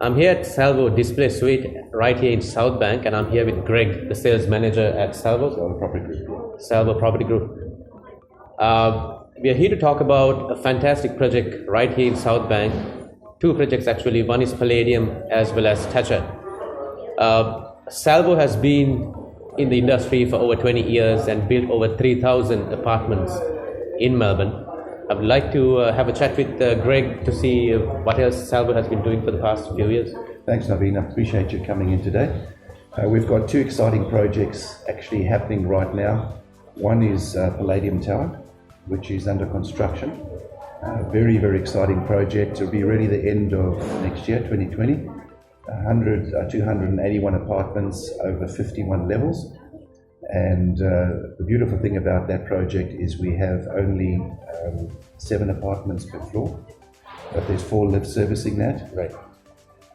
I'm here at Salvo Display Suite right here in South Bank, and I'm here with Greg, the sales manager at Salvo Property Group. Salvo Property Group. We are here to talk about a fantastic project right here in South Bank. Two projects actually. One is Palladium as well as Stature. Salvo has been in the industry for over 20 years and built over 3,000 apartments in Melbourne. I would like to have a chat with Greg to see what else Salvo has been doing for the past few years. Thanks, Navin. I appreciate you coming in today. We've got two exciting projects actually happening right now. One is Palladium Tower, which is under construction. Very, very exciting project. It'll be ready the end of next year, 2020. 281 apartments over 51 levels. And the beautiful thing about that project is we have only 7 apartments per floor, but there's 4 lifts servicing that. Right.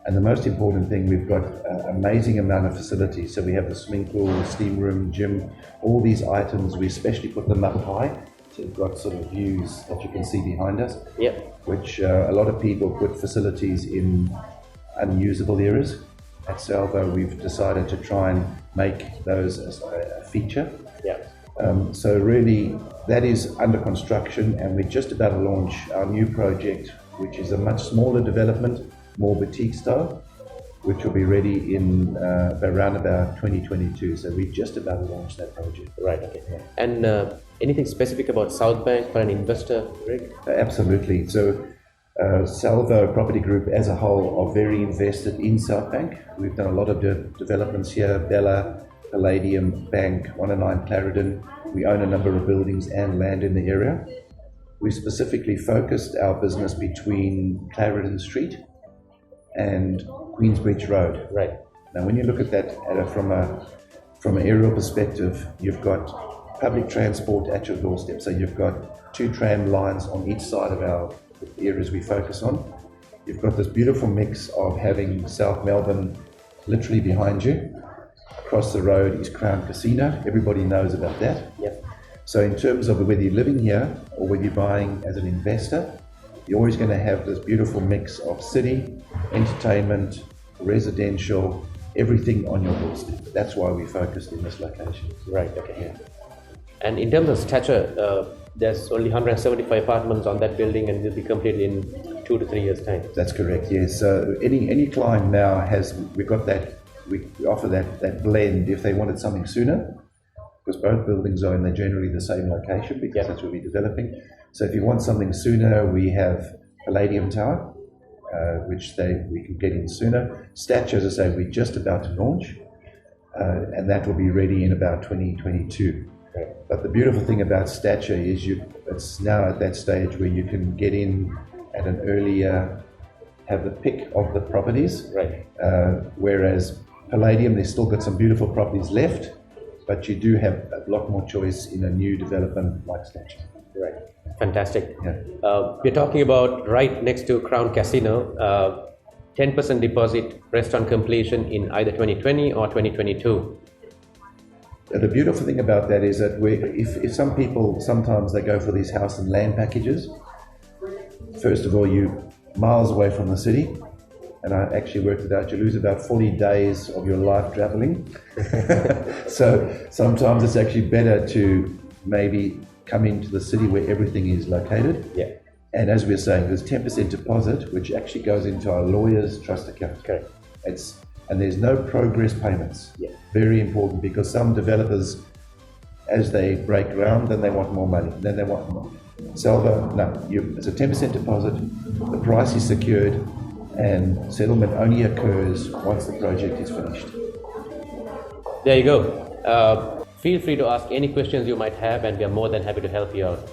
And the most important thing, we've got an amazing amount of facilities. So we have the swimming pool, steam room, gym, all these items. We especially put them up high, so we've got sort of views that you can see behind us. Yep. Which a lot of people put facilities in unusable areas. At Salvo, we've decided to try and make those as a feature. Yeah. So really, that is under construction, and we're just about to launch our new project, which is a much smaller development, more boutique style, which will be ready in around about 2022. So we're just about to launch that project. Right. Okay. Yeah. And anything specific about South Bank for an investor, Greg? Absolutely. So. Salvo Property Group as a whole are very invested in South Bank. We've done a lot of developments here, Bella, Palladium, Bank, 109 Clarendon. We own a number of buildings and land in the area. We specifically focused our business between Clarendon Street and Queensbridge Road. Right. Now when you look at that from an aerial perspective, you've got public transport at your doorstep. So you've got 2 tram lines on each side of our areas we focus on. You've got this beautiful mix of having South Melbourne literally behind you. Across the road is Crown Casino. Everybody knows about that. Yep. So in terms of whether you're living here or whether you're buying as an investor, you're always going to have this beautiful mix of city, entertainment, residential, everything on your doorstep. That's why we focused in this location. Right. Okay. Yeah. And in terms of Stature, there's only 175 apartments on that building, and will be completed in 2 to 3 years' time. That's correct. Yes. So any client now we offer that blend if they wanted something sooner, because both buildings are in generally the same location, because that's where we're developing. So if you want something sooner, we have Palladium Tower, which we can get in sooner. Stature, as I say, we're just about to launch, and that will be ready in about 2022. But the beautiful thing about Stature is it's now at that stage where you can get in at an earlier, have the pick of the properties. Right. Whereas Palladium, there's still got some beautiful properties left, but you do have a lot more choice in a new development like Stature. Right. Fantastic. Yeah. We're talking about right next to Crown Casino, 10% deposit, rest on completion in either 2020 or 2022. The beautiful thing about that is that if some people, sometimes they go for these house and land packages. First of all, you're miles away from the city, and I actually worked it out, you lose about 40 days of your life traveling. So sometimes it's actually better to maybe come into the city where everything is located. Yeah. And as we're saying, there's 10% deposit, which actually goes into our lawyer's trust account. Okay. And there's no progress payments. Yeah. Very important, because some developers, as they break ground, then they want more money. Then they want more. Salvo, no, it's a 10% deposit, the price is secured, and settlement only occurs once the project is finished. There you go. Feel free to ask any questions you might have, and we are more than happy to help you out.